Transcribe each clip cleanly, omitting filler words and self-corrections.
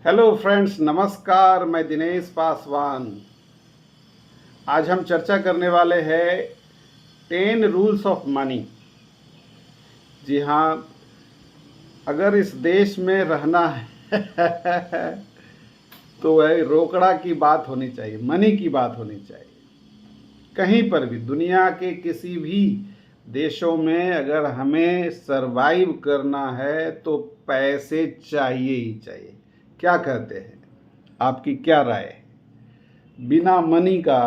Hello friends, नमस्कार। मैं दिनेश पासवान। आज हम चर्चा करने वाले हैं 10 रूल्स ऑफ मनी। जी हाँ, अगर इस देश में रहना है तो वह रोकड़ा की बात होनी चाहिए, मनी की बात होनी चाहिए। कहीं पर भी दुनिया के किसी भी देशों में अगर हमें सरवाइव करना है तो पैसे चाहिए ही चाहिए। क्या कहते हैं, आपकी क्या राय है? बिना मनी का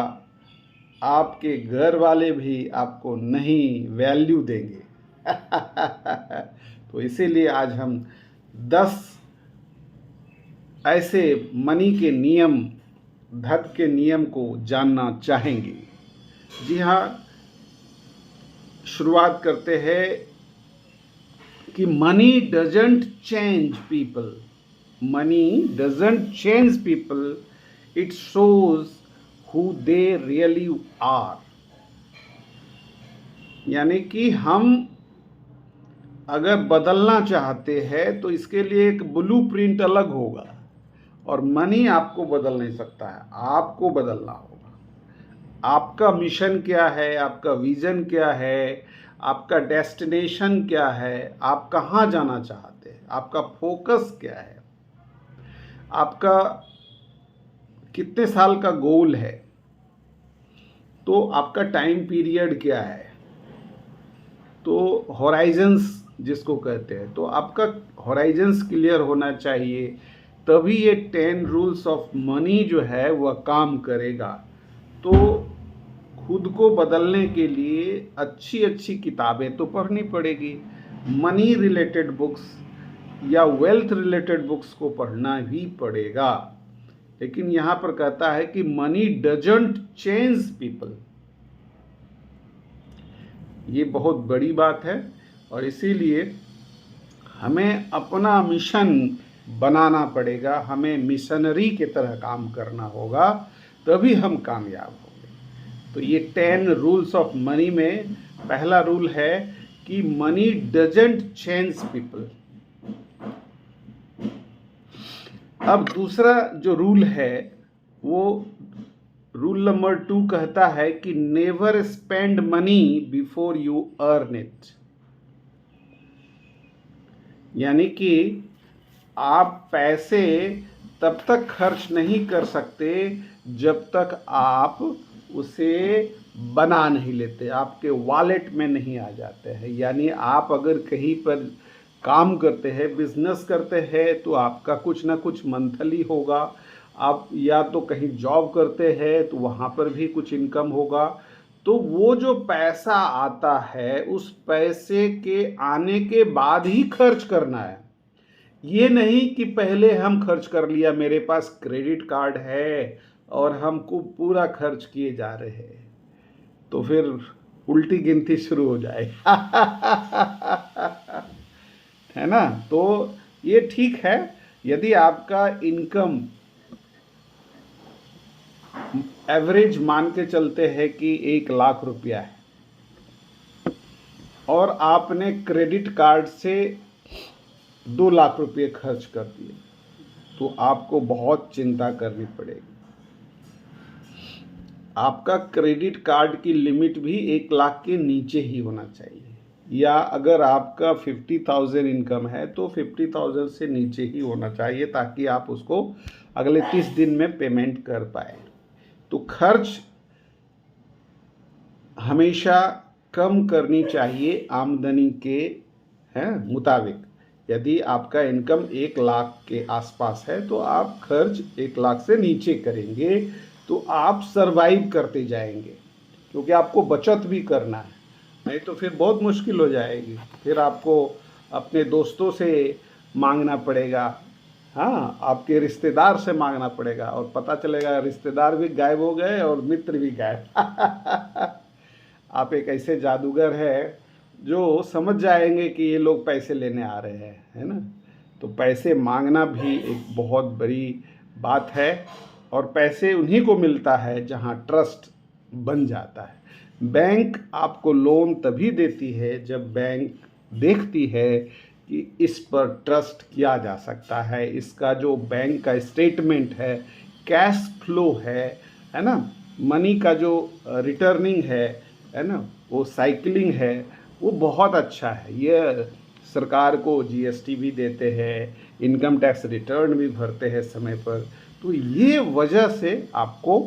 आपके घर वाले भी आपको नहीं वैल्यू देंगे। तो इसीलिए आज हम 10 ऐसे मनी के नियम, धन के नियम को जानना चाहेंगे। जी हाँ, शुरुआत करते हैं कि money doesn't change people. Money doesn't change people, it shows who they really are। यानी कि हम अगर बदलना चाहते हैं तो इसके लिए एक ब्लूप्रिंट अलग होगा, और मनी आपको बदल नहीं सकता है, आपको बदलना होगा। आपका मिशन क्या है, आपका विजन क्या है, आपका डेस्टिनेशन क्या है, आप कहाँ जाना चाहते हैं, आपका फोकस क्या है, आपका कितने साल का गोल है, तो आपका टाइम पीरियड क्या है, तो हॉराइजन्स जिसको कहते हैं, तो आपका हॉराइजन्स क्लियर होना चाहिए। तभी ये 10 रूल्स ऑफ मनी जो है वह काम करेगा। तो खुद को बदलने के लिए अच्छी अच्छी किताबें तो पढ़नी पड़ेगी। मनी रिलेटेड बुक्स या वेल्थ रिलेटेड बुक्स को पढ़ना ही पड़ेगा। लेकिन यहाँ पर कहता है कि मनी डजंट चेंज पीपल। ये बहुत बड़ी बात है, और इसीलिए हमें अपना मिशन बनाना पड़ेगा, हमें मिशनरी की तरह काम करना होगा, तभी हम कामयाब होंगे। तो ये 10 रूल्स ऑफ मनी में पहला रूल है कि मनी डजंट चेंज पीपल। अब दूसरा जो रूल है वो रूल नंबर 2 कहता है कि never spend money before you earn it. यानी कि आप पैसे तब तक खर्च नहीं कर सकते जब तक आप उसे बना नहीं लेते, आपके वॉलेट में नहीं आ जाते हैं। यानी आप अगर कहीं पर काम करते हैं, बिजनेस करते हैं, तो आपका कुछ ना कुछ मंथली होगा। आप या तो कहीं जॉब करते हैं तो वहाँ पर भी कुछ इनकम होगा। तो वो जो पैसा आता है उस पैसे के आने के बाद ही खर्च करना है। ये नहीं कि पहले हम खर्च कर लिया, मेरे पास क्रेडिट कार्ड है और हमको पूरा खर्च किए जा रहे हैं, तो फिर उल्टी गिनती शुरू हो जाए। है ना? तो ये ठीक है यदि आपका इनकम एवरेज मान के चलते हैं कि 1 लाख रुपया है, और आपने क्रेडिट कार्ड से 2 लाख रुपये खर्च कर दिए, तो आपको बहुत चिंता करनी पड़ेगी। आपका क्रेडिट कार्ड की लिमिट भी 1 लाख के नीचे ही होना चाहिए, या अगर आपका 50,000 इनकम है तो 50,000 से नीचे ही होना चाहिए, ताकि आप उसको अगले 30 दिन में पेमेंट कर पाए। तो खर्च हमेशा कम करनी चाहिए आमदनी के मुताबिक। यदि आपका इनकम 1 लाख के आसपास है तो आप खर्च 1 लाख से नीचे करेंगे, तो आप सरवाइव करते जाएंगे, क्योंकि आपको बचत भी करना है। नहीं तो फिर बहुत मुश्किल हो जाएगी, फिर आपको अपने दोस्तों से मांगना पड़ेगा, हाँ, आपके रिश्तेदार से मांगना पड़ेगा, और पता चलेगा रिश्तेदार भी गायब हो गए और मित्र भी गायब। आप एक ऐसे जादूगर है जो समझ जाएंगे कि ये लोग पैसे लेने आ रहे हैं, है ना? तो पैसे मांगना भी एक बहुत बड़ी बात है, और पैसे उन्हीं को मिलता है जहाँ ट्रस्ट बन जाता है। बैंक आपको लोन तभी देती है जब बैंक देखती है कि इस पर ट्रस्ट किया जा सकता है। इसका जो बैंक का स्टेटमेंट है, कैश फ्लो है ना, मनी का जो रिटर्निंग है ना, वो साइकिलिंग है, वो बहुत अच्छा है। ये सरकार को जीएसटी भी देते हैं, इनकम टैक्स रिटर्न भी भरते हैं समय पर, तो ये वजह से आपको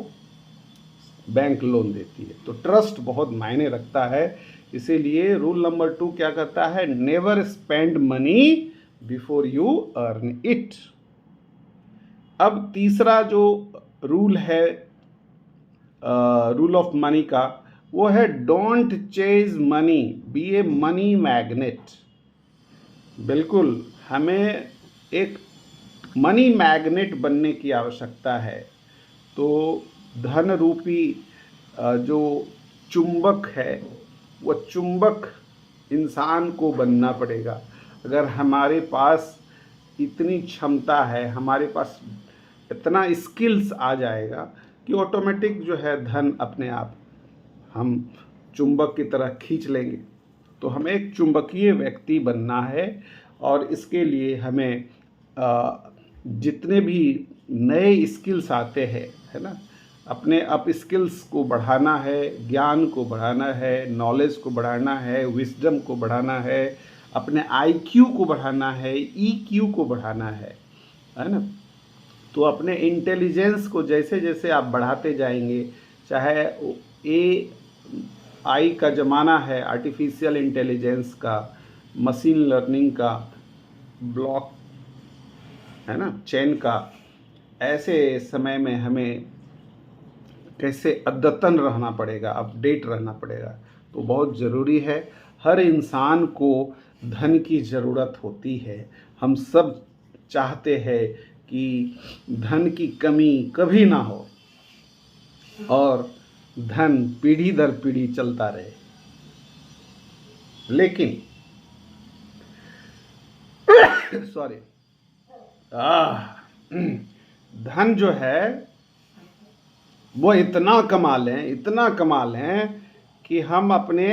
बैंक लोन देती है। तो ट्रस्ट बहुत मायने रखता है। इसीलिए रूल नंबर 2 क्या कहता है, never spend money before you earn it. अब तीसरा जो रूल है रूल ऑफ मनी का, वो है don't chase money, be a money magnet. बिल्कुल हमें एक मनी मैग्नेट बनने की आवश्यकता है। तो धन रूपी जो चुंबक है, वो चुंबक इंसान को बनना पड़ेगा। अगर हमारे पास इतनी क्षमता है, हमारे पास इतना स्किल्स आ जाएगा कि ऑटोमेटिक जो है धन अपने आप हम चुंबक की तरह खींच लेंगे। तो हमें एक चुंबकीय व्यक्ति बनना है, और इसके लिए हमें जितने भी नए स्किल्स आते हैं, है ना, अपने अप स्किल्स को बढ़ाना है, ज्ञान को बढ़ाना है, नॉलेज को बढ़ाना है, विजडम को बढ़ाना है, अपने आईक्यू को बढ़ाना है, ईक्यू को बढ़ाना है ना। तो अपने इंटेलिजेंस को जैसे जैसे आप बढ़ाते जाएंगे, चाहे AI का ज़माना है, आर्टिफिशियल इंटेलिजेंस का, मशीन लर्निंग का, ब्लॉक है ना चेन का, ऐसे समय में हमें कैसे अद्यतन रहना पड़ेगा, अपडेट रहना पड़ेगा। तो बहुत ज़रूरी है। हर इंसान को धन की ज़रूरत होती है। हम सब चाहते हैं कि धन की कमी कभी ना हो और धन पीढ़ी दर पीढ़ी चलता रहे। लेकिन सॉरी, धन जो है वो इतना कमा लें कि हम अपने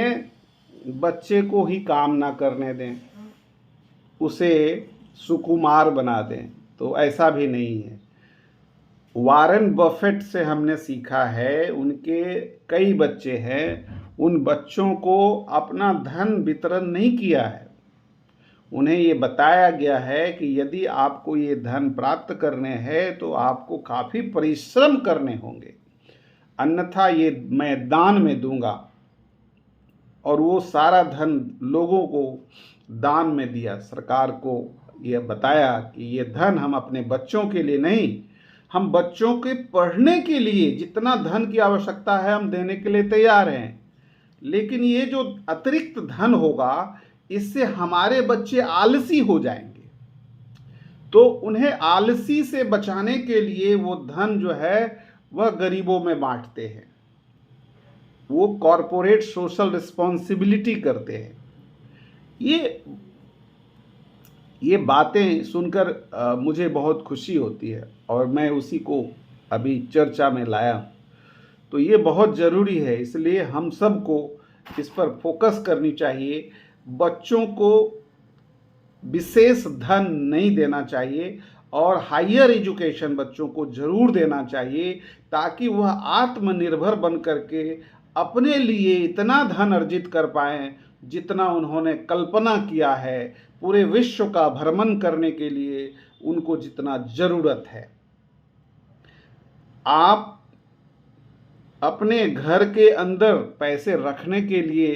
बच्चे को ही काम ना करने दें, उसे सुकुमार बना दें। तो ऐसा भी नहीं है। वारेन बफेट से हमने सीखा है, उनके कई बच्चे हैं, उन बच्चों को अपना धन वितरण नहीं किया है। उन्हें ये बताया गया है कि यदि आपको ये धन प्राप्त करने हैं तो आपको काफ़ी परिश्रम करने होंगे, अन्यथा ये मैं दान में दूंगा। और वो सारा धन लोगों को दान में दिया। सरकार को ये बताया कि ये धन हम अपने बच्चों के लिए नहीं, हम बच्चों के पढ़ने के लिए जितना धन की आवश्यकता है हम देने के लिए तैयार हैं। लेकिन ये जो अतिरिक्त धन होगा, इससे हमारे बच्चे आलसी हो जाएंगे। तो उन्हें आलसी से बचाने के लिए वो धन जो है वह गरीबों में बांटते हैं, वो कॉरपोरेट सोशल रिस्पॉन्सिबिलिटी करते हैं। ये बातें सुनकर मुझे बहुत खुशी होती है और मैं उसी को अभी चर्चा में लाया। तो ये बहुत ज़रूरी है, इसलिए हम सबको इस पर फोकस करनी चाहिए। बच्चों को विशेष धन नहीं देना चाहिए और हायर एजुकेशन बच्चों को ज़रूर देना चाहिए, ताकि वह आत्मनिर्भर बन करके अपने लिए इतना धन अर्जित कर पाएँ जितना उन्होंने कल्पना किया है। पूरे विश्व का भ्रमण करने के लिए उनको जितना ज़रूरत है। आप अपने घर के अंदर पैसे रखने के लिए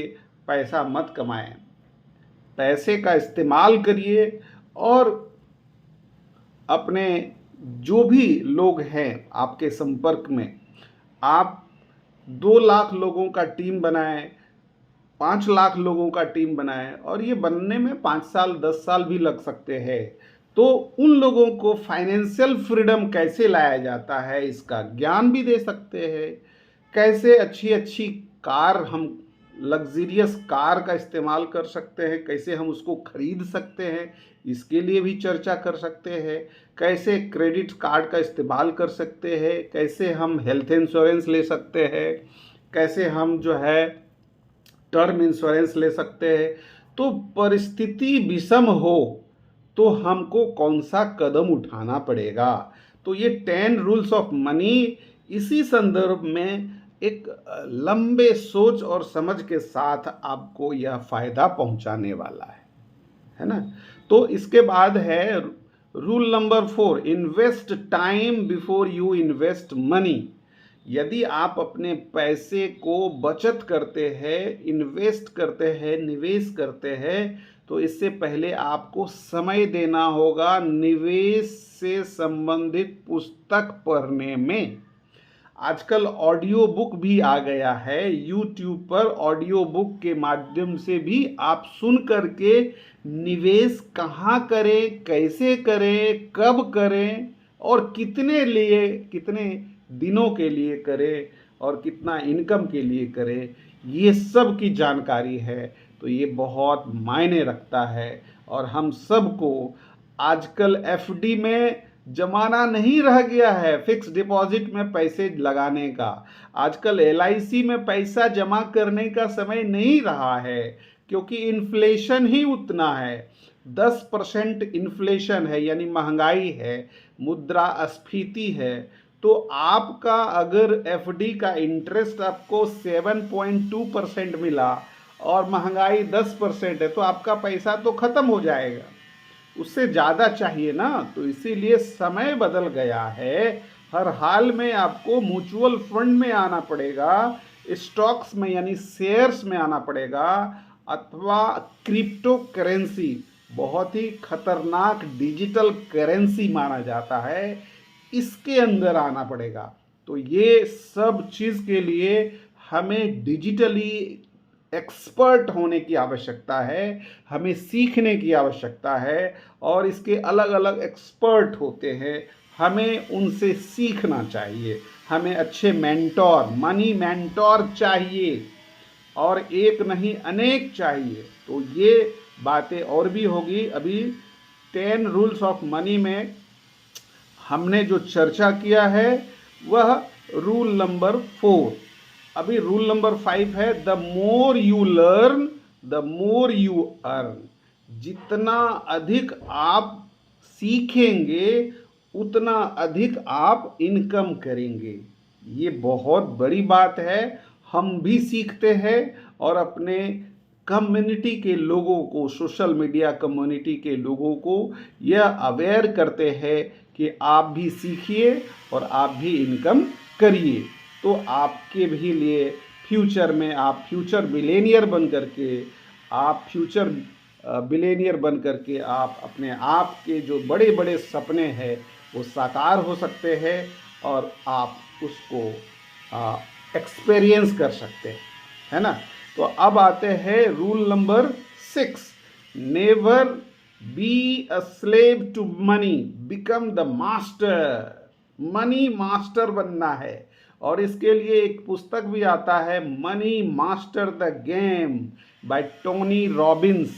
पैसा मत कमाएं, पैसे का इस्तेमाल करिए और अपने जो भी लोग हैं आपके संपर्क में, आप 2 लाख लोगों का टीम बनाएं, 5 लाख लोगों का टीम बनाएं, और ये बनने में 5 साल 10 साल भी लग सकते हैं। तो उन लोगों को फाइनेंशियल फ्रीडम कैसे लाया जाता है इसका ज्ञान भी दे सकते हैं। कैसे अच्छी कार, हम लग्जरियस कार का इस्तेमाल कर सकते हैं, कैसे हम उसको खरीद सकते हैं, इसके लिए भी चर्चा कर सकते हैं। कैसे क्रेडिट कार्ड का इस्तेमाल कर सकते हैं, कैसे हम हेल्थ इंश्योरेंस ले सकते हैं, कैसे हम जो है टर्म इंश्योरेंस ले सकते हैं। तो परिस्थिति विषम हो तो हमको कौन सा कदम उठाना पड़ेगा। तो ये 10 रूल्स ऑफ मनी इसी संदर्भ में एक लंबे सोच और समझ के साथ आपको यह फायदा पहुंचाने वाला है ना। तो इसके बाद है rule number 4, invest time before you invest money. यदि आप अपने पैसे को बचत करते हैं, इन्वेस्ट करते हैं, निवेश करते हैं, तो इससे पहले आपको समय देना होगा निवेश से संबंधित पुस्तक पढ़ने में। आजकल ऑडियो बुक भी आ गया है, यूट्यूब पर ऑडियो बुक के माध्यम से भी आप सुन करके निवेश कहाँ करें, कैसे करें, कब करें और कितने दिनों के लिए करें और कितना इनकम के लिए करें, ये सब की जानकारी है। तो ये बहुत मायने रखता है और हम सबको आजकल एफडी में जमाना नहीं रह गया है फिक्स डिपॉजिट में पैसे लगाने का। आजकल एलआईसी में पैसा जमा करने का समय नहीं रहा है, क्योंकि इन्फ्लेशन ही उतना है। 10% इन्फ्लेशन है, यानी महंगाई है, मुद्रास्फीति है। तो आपका अगर एफडी का इंटरेस्ट आपको 7.2% मिला और महंगाई 10% है, तो आपका पैसा तो खत्म हो जाएगा, उससे ज़्यादा चाहिए ना। तो इसीलिए समय बदल गया है। हर हाल में आपको म्यूचुअल फंड में आना पड़ेगा, स्टॉक्स में यानी शेयर्स में आना पड़ेगा, अथवा क्रिप्टो करेंसी, बहुत ही खतरनाक डिजिटल करेंसी माना जाता है, इसके अंदर आना पड़ेगा। तो ये सब चीज़ के लिए हमें डिजिटली एक्सपर्ट होने की आवश्यकता है, हमें सीखने की आवश्यकता है। और इसके अलग अलग एक्सपर्ट होते हैं, हमें उनसे सीखना चाहिए। हमें अच्छे मेंटोर, मनी मेंटोर चाहिए, और एक नहीं अनेक चाहिए। तो ये बातें और भी होगी। अभी 10 रूल्स ऑफ मनी में हमने जो चर्चा किया है वह रूल नंबर 4। अभी रूल नंबर 5 है, the more you learn the more you earn. जितना अधिक आप सीखेंगे उतना अधिक आप इनकम करेंगे। ये बहुत बड़ी बात है। हम भी सीखते हैं और अपने कम्युनिटी के लोगों को, सोशल मीडिया कम्युनिटी के लोगों को यह अवेयर करते हैं कि आप भी सीखिए और आप भी इनकम करिए। तो आपके भी लिए फ्यूचर में आप फ्यूचर बिलियनियर बन करके आप अपने आप के जो बड़े बड़े सपने हैं वो साकार हो सकते हैं और आप उसको एक्सपीरियंस कर सकते हैं, है ना। तो अब आते हैं rule number 6, never be a slave to money, become the master. Money master बनना है, और इसके लिए एक पुस्तक भी आता है, money master the game by Tony Robbins.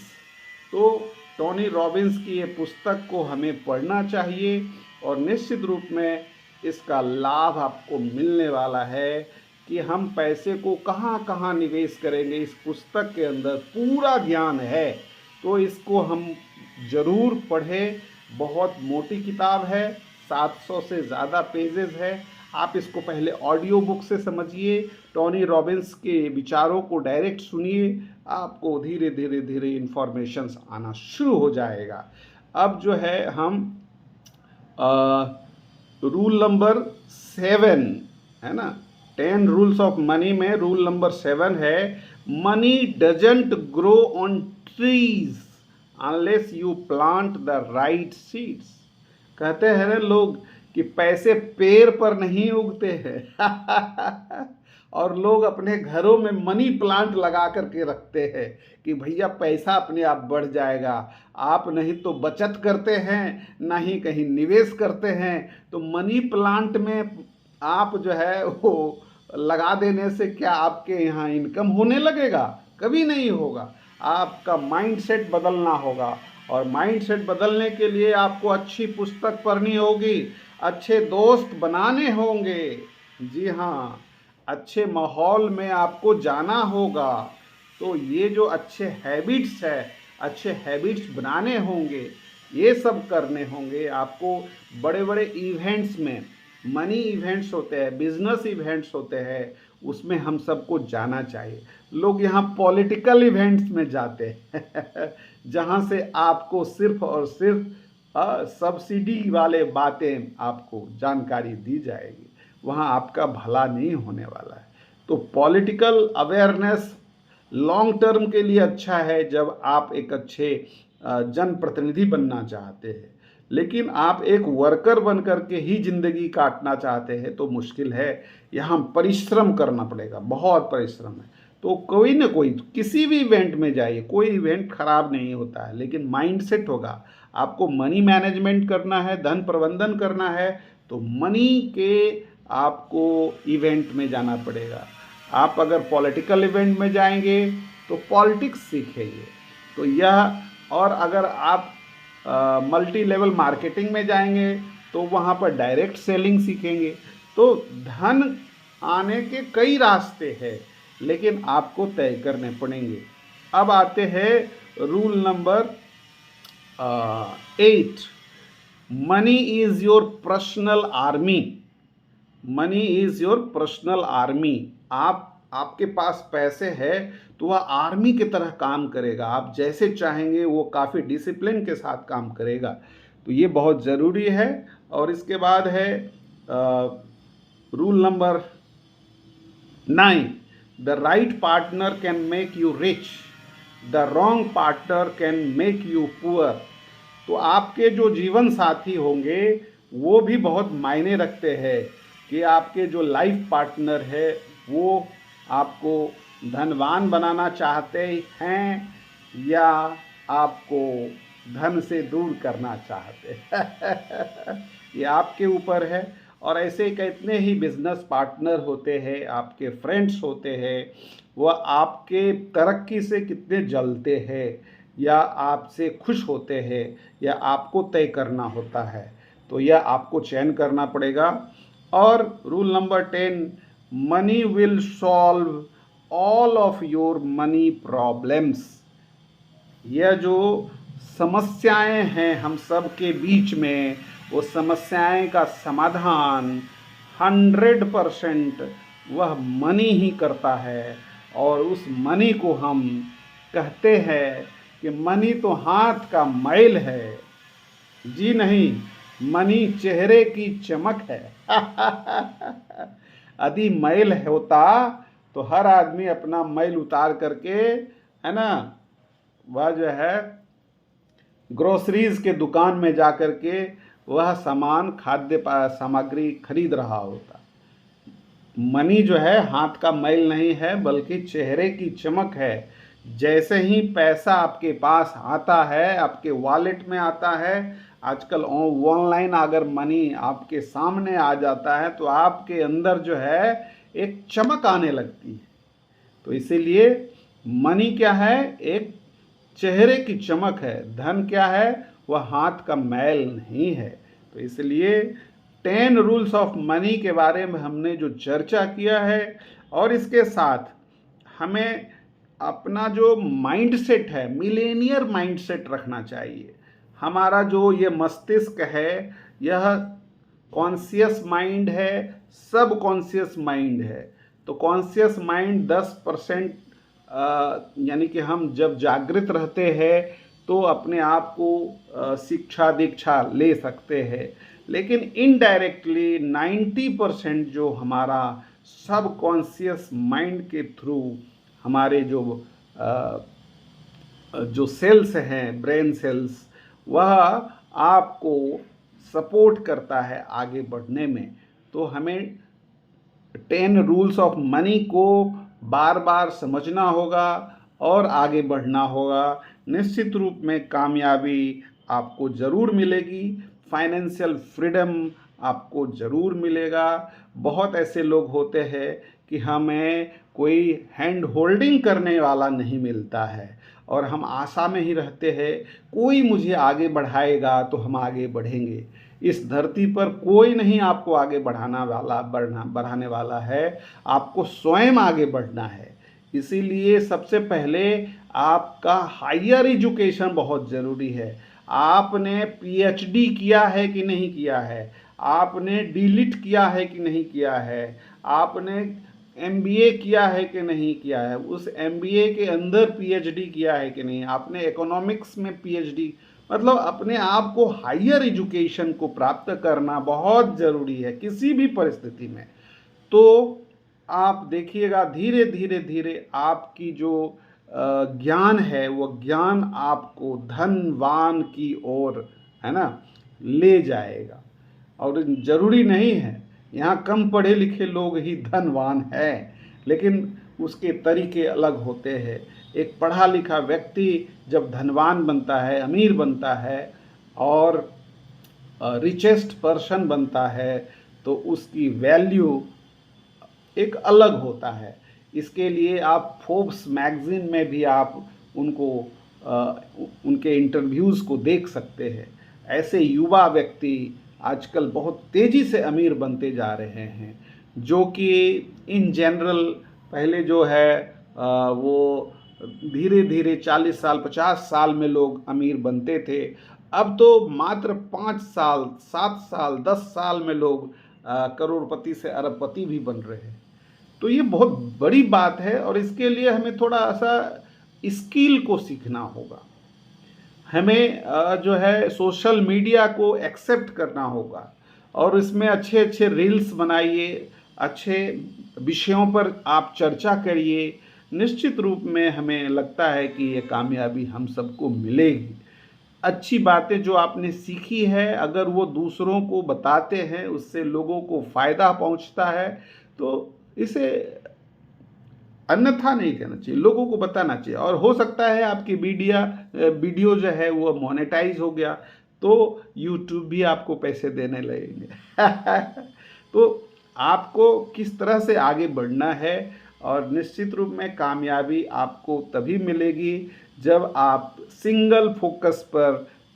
तो टोनी रॉबिन्स की ये पुस्तक को हमें पढ़ना चाहिए और निश्चित रूप में इसका लाभ आपको मिलने वाला है कि हम पैसे को कहाँ कहाँ निवेश करेंगे। इस पुस्तक के अंदर पूरा ज्ञान है, तो इसको हम ज़रूर पढ़ें। बहुत मोटी किताब है, 700 से ज़्यादा पेजेस है। आप इसको पहले ऑडियो बुक से समझिए, टोनी रॉबिन्स के विचारों को डायरेक्ट सुनिए, आपको धीरे धीरे धीरे इन्फॉर्मेशंस आना शुरू हो जाएगा। अब जो है हम रूल नंबर 7 है ना, 10 रूल्स ऑफ मनी में रूल नंबर 7 है, money doesn't grow on trees unless you plant the right seeds. कहते हैं ना लोग कि पैसे पेड़ पर नहीं उगते हैं और लोग अपने घरों में मनी प्लांट लगा करके रखते हैं कि भैया पैसा अपने आप बढ़ जाएगा। आप नहीं तो बचत करते हैं, ना ही कहीं निवेश करते हैं। तो मनी प्लांट में आप जो है वो लगा देने से क्या आपके यहाँ इनकम होने लगेगा? कभी नहीं होगा। आपका माइंडसेट बदलना होगा, और माइंडसेट बदलने के लिए आपको अच्छी पुस्तक पढ़नी होगी, अच्छे दोस्त बनाने होंगे। जी हाँ, अच्छे माहौल में आपको जाना होगा। तो ये जो अच्छे हैबिट्स है, अच्छे हैबिट्स बनाने होंगे, ये सब करने होंगे आपको। बड़े बड़े इवेंट्स में, मनी इवेंट्स होते हैं, बिजनेस इवेंट्स होते हैं, उसमें हम सबको जाना चाहिए। लोग यहाँ पॉलिटिकल इवेंट्स में जाते हैं जहाँ से आपको सिर्फ और सिर्फ सब्सिडी वाले बातें आपको जानकारी दी जाएगी, वहाँ आपका भला नहीं होने वाला है। तो पॉलिटिकल अवेयरनेस लॉन्ग टर्म के लिए अच्छा है जब आप एक अच्छे जनप्रतिनिधि बनना चाहते हैं, लेकिन आप एक वर्कर बन कर के ही ज़िंदगी काटना चाहते हैं तो मुश्किल है। यहाँ परिश्रम करना पड़ेगा, बहुत परिश्रम है। तो कोई ना कोई, किसी भी इवेंट में जाइए, कोई इवेंट खराब नहीं होता है, लेकिन माइंडसेट होगा। आपको मनी मैनेजमेंट करना है, धन प्रबंधन करना है, तो मनी के आपको इवेंट में जाना पड़ेगा। आप अगर पॉलिटिकल इवेंट में जाएंगे तो पॉलिटिक्स सीखेंगे, तो यह, और अगर आप मल्टी लेवल मार्केटिंग में जाएंगे तो वहाँ पर डायरेक्ट सेलिंग सीखेंगे। तो धन आने के कई रास्ते हैं, लेकिन आपको तय करने पड़ेंगे। अब आते हैं rule number 8, money is your personal army. Money is your personal army. आपके पास पैसे है तो वह आर्मी की तरह काम करेगा, आप जैसे चाहेंगे वो काफ़ी डिसिप्लिन के साथ काम करेगा। तो ये बहुत ज़रूरी है। और इसके बाद है rule number 9, the right partner can make you rich, the wrong partner can make you poor. तो आपके जो जीवन साथी होंगे वो भी बहुत मायने रखते हैं कि आपके जो लाइफ पार्टनर है वो आपको धनवान बनाना चाहते हैं या आपको धन से दूर करना चाहते हैं ये आपके ऊपर है। और ऐसे कितने ही बिजनेस पार्टनर होते हैं, आपके फ्रेंड्स होते हैं, वह आपके तरक्की से कितने जलते हैं या आपसे खुश होते हैं, या आपको तय करना होता है। तो यह आपको चयन करना पड़ेगा। और rule number 10, money will solve all of your money problems. यह जो समस्याएं हैं हम सब के बीच में, वो समस्याएं का समाधान 100% वह मनी ही करता है। और उस मनी को हम कहते हैं कि मनी तो हाथ का मैल है। जी नहीं, मनी चेहरे की चमक है यदि मैल होता तो हर आदमी अपना मैल उतार करके, है ना, वह जो है ग्रोसरीज के दुकान में जा कर के वह सामान, खाद्य सामग्री खरीद रहा होता। मनी जो है हाथ का मैल नहीं है, बल्कि चेहरे की चमक है। जैसे ही पैसा आपके पास आता है, आपके वॉलेट में आता है, आजकल ऑनलाइन अगर मनी आपके सामने आ जाता है तो आपके अंदर जो है एक चमक आने लगती है। तो इसीलिए मनी क्या है? एक चेहरे की चमक है। धन क्या है? वह हाथ का मैल नहीं है। तो इसलिए 10 रूल्स ऑफ मनी के बारे में हमने जो चर्चा किया है, और इसके साथ हमें अपना जो माइंडसेट है, मिलेनियर माइंडसेट रखना चाहिए। हमारा जो ये मस्तिष्क है, यह कॉन्शियस माइंड है, सब कॉन्शियस माइंड है। तो कॉन्शियस माइंड 10%, यानी कि हम जब जागृत रहते हैं तो अपने आप को शिक्षा दीक्षा ले सकते हैं, लेकिन इनडायरेक्टली 90% जो हमारा सब कॉन्शियस माइंड के थ्रू हमारे जो सेल्स हैं, ब्रेन सेल्स, वह आपको सपोर्ट करता है आगे बढ़ने में। तो हमें 10 रूल्स ऑफ मनी को बार बार समझना होगा और आगे बढ़ना होगा। निश्चित रूप में कामयाबी आपको ज़रूर मिलेगी, फाइनेंशियल फ्रीडम आपको ज़रूर मिलेगा। बहुत ऐसे लोग होते हैं कि हमें कोई हैंड होल्डिंग करने वाला नहीं मिलता है और हम आशा में ही रहते हैं, कोई मुझे आगे बढ़ाएगा तो हम आगे बढ़ेंगे। इस धरती पर कोई नहीं आपको आगे बढ़ाने वाला है, आपको स्वयं आगे बढ़ना है। इसीलिए सबसे पहले आपका हायर एजुकेशन बहुत ज़रूरी है। आपने पीएचडी किया है कि नहीं किया है, आपने डीलिट किया है कि नहीं किया है, आपने एमबीए किया है कि नहीं किया है, उस एमबीए के अंदर पीएचडी किया है कि नहीं, आपने इकोनॉमिक्स में पीएचडी, मतलब अपने आप को हायर एजुकेशन को प्राप्त करना बहुत ज़रूरी है किसी भी परिस्थिति में। तो आप देखिएगा धीरे धीरे धीरे आपकी जो ज्ञान है वो ज्ञान आपको धनवान की ओर, है ना, ले जाएगा। और ज़रूरी नहीं है, यहाँ कम पढ़े लिखे लोग ही धनवान हैं, लेकिन उसके तरीके अलग होते हैं। एक पढ़ा लिखा व्यक्ति जब धनवान बनता है, अमीर बनता है और रिचेस्ट पर्सन बनता है, तो उसकी वैल्यू एक अलग होता है। इसके लिए आप फोर्ब्स मैगज़ीन में भी आप उनको उनके इंटरव्यूज़ को देख सकते हैं। ऐसे युवा व्यक्ति आजकल बहुत तेज़ी से अमीर बनते जा रहे हैं, जो कि इन जनरल पहले जो है वो धीरे धीरे 40 साल 50 साल में लोग अमीर बनते थे। अब तो मात्र 5 साल 7 साल 10 साल में लोग करोड़पति से अरबपति भी बन रहे हैं। तो ये बहुत बड़ी बात है और इसके लिए हमें थोड़ा सा स्किल को सीखना होगा। हमें जो है सोशल मीडिया को एक्सेप्ट करना होगा और इसमें अच्छे अच्छे रील्स बनाइए, अच्छे विषयों पर आप चर्चा करिए। निश्चित रूप में हमें लगता है कि ये कामयाबी हम सबको मिलेगी। अच्छी बातें जो आपने सीखी है अगर वो दूसरों को बताते हैं, उससे लोगों को फ़ायदा पहुंचता है, तो इसे अन्यथा नहीं कहना चाहिए, लोगों को बताना चाहिए। और हो सकता है आपकी वीडियो जो है वो मोनेटाइज हो गया तो यूट्यूब भी आपको पैसे देने लगेंगे। तो आपको किस तरह से आगे बढ़ना है, और निश्चित रूप में कामयाबी आपको तभी मिलेगी जब आप सिंगल फोकस पर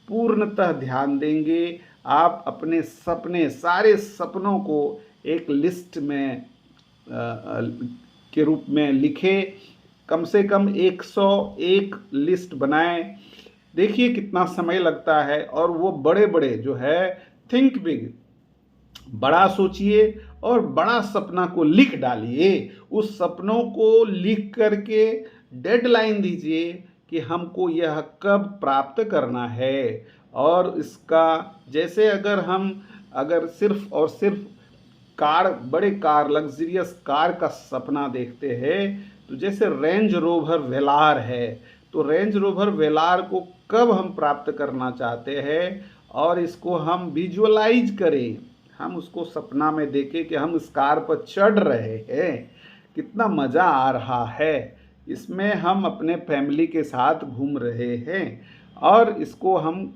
पूर्णतः ध्यान देंगे। आप अपने सपने, सारे सपनों को एक लिस्ट में के रूप में लिखें। कम से कम 101 लिस्ट बनाएं। देखिए कितना समय लगता है। और वो बड़े बड़े जो है, थिंक बिग, बड़ा सोचिए और बड़ा सपना को लिख डालिए। उस सपनों को लिख करके डेडलाइन दीजिए कि हमको यह कब प्राप्त करना है। और इसका जैसे अगर सिर्फ और सिर्फ बड़े कार, लग्जरियस कार का सपना देखते हैं, तो जैसे रेंज रोवर वेलार है, तो रेंज रोवर वेलार को कब हम प्राप्त करना चाहते हैं और इसको हम विजुअलाइज करें, हम उसको सपना में देखें कि हम इस कार पर चढ़ रहे हैं, कितना मज़ा आ रहा है, इसमें हम अपने फैमिली के साथ घूम रहे हैं और इसको हम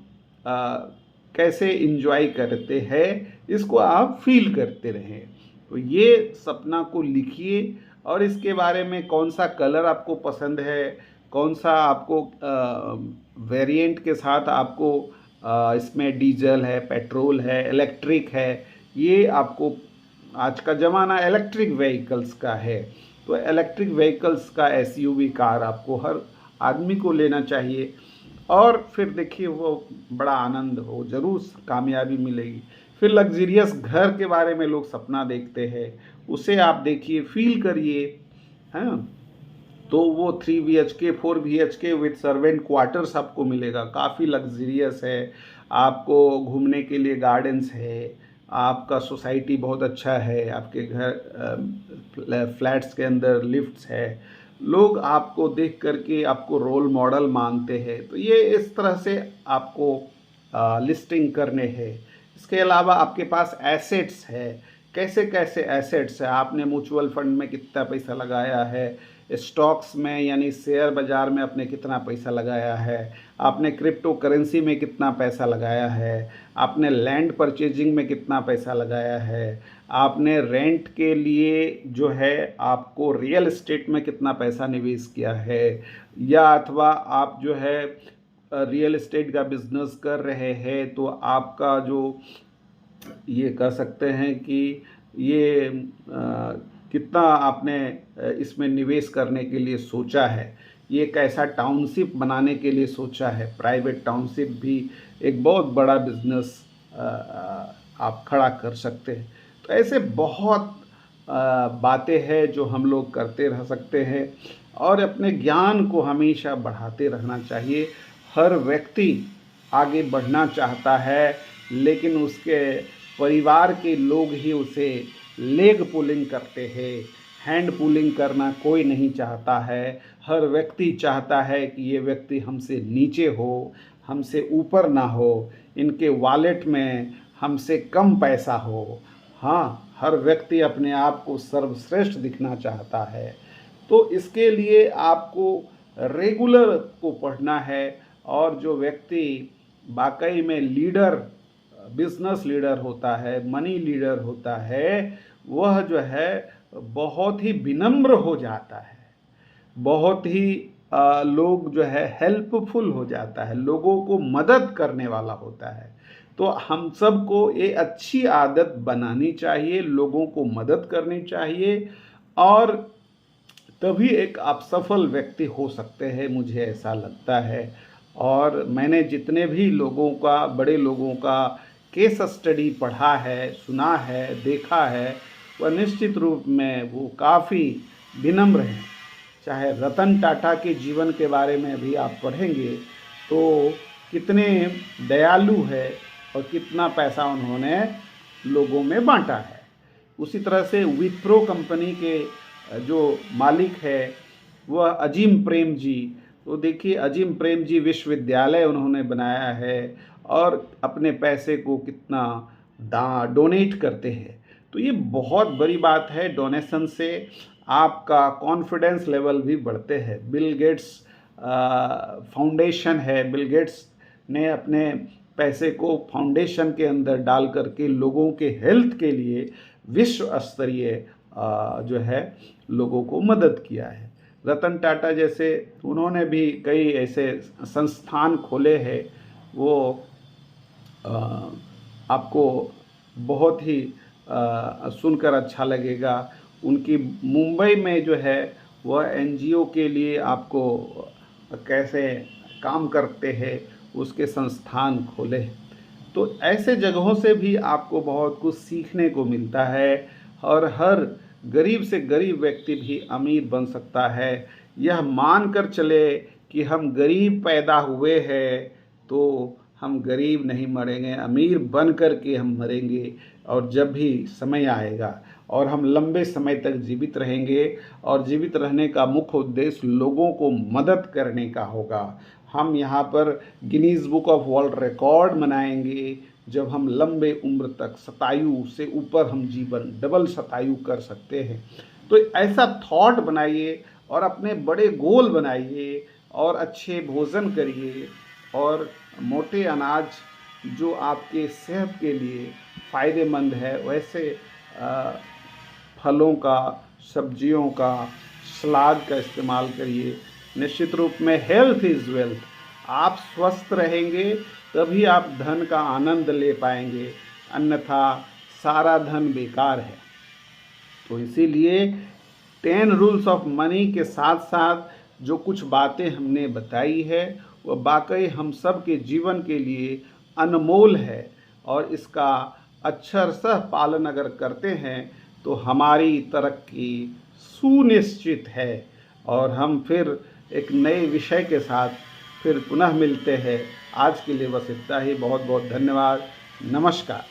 कैसे इंजॉय करते हैं, इसको आप फील करते रहें। तो ये सपना को लिखिए और इसके बारे में कौन सा कलर आपको पसंद है, कौन सा आपको वेरिएंट के साथ आपको इसमें डीजल है, पेट्रोल है, इलेक्ट्रिक है, ये आपको, आज का ज़माना इलेक्ट्रिक व्हीकल्स का है, तो इलेक्ट्रिक व्हीकल्स का एसयूवी कार आपको हर आदमी को लेना चाहिए। और फिर देखिए वो बड़ा आनंद हो, ज़रूर कामयाबी मिलेगी। फिर लग्जरियस घर के बारे में लोग सपना देखते हैं, उसे आप देखिए, फील करिए, हैं। तो वो 3 BHK 4 BHK with servant quarters आपको मिलेगा, काफ़ी लग्जरियस है। आपको घूमने के लिए गार्डन्स है, आपका सोसाइटी बहुत अच्छा है, आपके घर फ्लैट्स के अंदर लिफ्ट्स है, लोग आपको देख करके आपको रोल मॉडल मानते हैं। तो ये इस तरह से आपको लिस्टिंग करने हैं। इसके अलावा आपके पास एसेट्स है, कैसे कैसे एसेट्स है, आपने म्यूचुअल फंड में कितना पैसा लगाया है, स्टॉक्स में यानी शेयर बाज़ार में आपने कितना पैसा लगाया है, आपने क्रिप्टो करेंसी में कितना पैसा लगाया है, आपने लैंड परचेजिंग में कितना पैसा लगाया है, आपने रेंट के लिए जो है आपको रियल एस्टेट में कितना पैसा निवेश किया है, या अथवा आप जो है रियल एस्टेट का बिजनेस कर रहे हैं, तो आपका जो ये कह सकते हैं कि ये कितना आपने इसमें निवेश करने के लिए सोचा है, ये एक ऐसा टाउनशिप बनाने के लिए सोचा है। प्राइवेट टाउनशिप भी एक बहुत बड़ा बिजनेस आप खड़ा कर सकते हैं। तो ऐसे बहुत बातें हैं जो हम लोग करते रह सकते हैं और अपने ज्ञान को हमेशा बढ़ाते रहना चाहिए। हर व्यक्ति आगे बढ़ना चाहता है, लेकिन उसके परिवार के लोग ही उसे लेग पुलिंग करते हैं। हैंड पुलिंग करना कोई नहीं चाहता है। हर व्यक्ति चाहता है कि ये व्यक्ति हमसे नीचे हो, हमसे ऊपर ना हो, इनके वॉलेट में हमसे कम पैसा हो। हाँ, हर व्यक्ति अपने आप को सर्वश्रेष्ठ दिखना चाहता है। तो इसके लिए आपको रेगुलर को पढ़ना है और जो व्यक्ति वाकई में लीडर, बिजनेस लीडर होता है, मनी लीडर होता है, वह जो है बहुत ही विनम्र हो जाता है, बहुत ही लोग जो है हेल्पफुल हो जाता है, लोगों को मदद करने वाला होता है। तो हम सबको ये अच्छी आदत बनानी चाहिए, लोगों को मदद करनी चाहिए और तभी एक आप सफल व्यक्ति हो सकते हैं, मुझे ऐसा लगता है। और मैंने जितने भी लोगों का, बड़े लोगों का केस स्टडी पढ़ा है, सुना है, देखा है, वह निश्चित रूप में वो काफ़ी विनम्र हैं। चाहे रतन टाटा के जीवन के बारे में भी आप पढ़ेंगे तो कितने दयालु है और कितना पैसा उन्होंने लोगों में बांटा है। उसी तरह से विप्रो कंपनी के जो मालिक है वह अजीम प्रेम जी, तो देखिए अजीम प्रेम जी विश्वविद्यालय उन्होंने बनाया है और अपने पैसे को कितना डोनेट करते हैं। तो ये बहुत बड़ी बात है। डोनेशन से आपका कॉन्फिडेंस लेवल भी बढ़ते हैं। बिल गेट्स फाउंडेशन है, बिल गेट्स ने अपने पैसे को फाउंडेशन के अंदर डाल करके लोगों के हेल्थ के लिए विश्व स्तरीय जो है लोगों को मदद किया है। रतन टाटा जैसे उन्होंने भी कई ऐसे संस्थान खोले हैं, वो आपको बहुत ही सुनकर अच्छा लगेगा। उनकी मुंबई में जो है वह एनजीओ के लिए आपको कैसे काम करते हैं उसके संस्थान खोले। तो ऐसे जगहों से भी आपको बहुत कुछ सीखने को मिलता है और हर गरीब से गरीब व्यक्ति भी अमीर बन सकता है। यह मानकर चले कि हम गरीब पैदा हुए हैं तो हम गरीब नहीं मरेंगे, अमीर बन कर के हम मरेंगे। और जब भी समय आएगा और हम लंबे समय तक जीवित रहेंगे और जीवित रहने का मुख्य उद्देश्य लोगों को मदद करने का होगा। हम यहाँ पर Guinness book of world record बनाएंगे जब हम लंबे उम्र तक शतायु से ऊपर हम जीवन डबल शतायु कर सकते हैं। तो ऐसा थॉट बनाइए और अपने बड़े गोल बनाइए और अच्छे भोजन करिए और मोटे अनाज जो आपके सेहत के लिए फ़ायदेमंद है वैसे फलों का, सब्जियों का, सलाद का इस्तेमाल करिए। निश्चित रूप में हेल्थ इज़ वेल्थ। आप स्वस्थ रहेंगे तभी आप धन का आनंद ले पाएंगे, अन्यथा सारा धन बेकार है। तो इसीलिए 10 रूल्स ऑफ मनी के साथ साथ जो कुछ बातें हमने बताई है वह वाकई हम सब के जीवन के लिए अनमोल है और इसका अक्षरशः पालन अगर करते हैं तो हमारी तरक्की सुनिश्चित है। और हम फिर एक नए विषय के साथ फिर पुनः मिलते हैं। आज के लिए बस इतना ही। बहुत बहुत धन्यवाद। नमस्कार।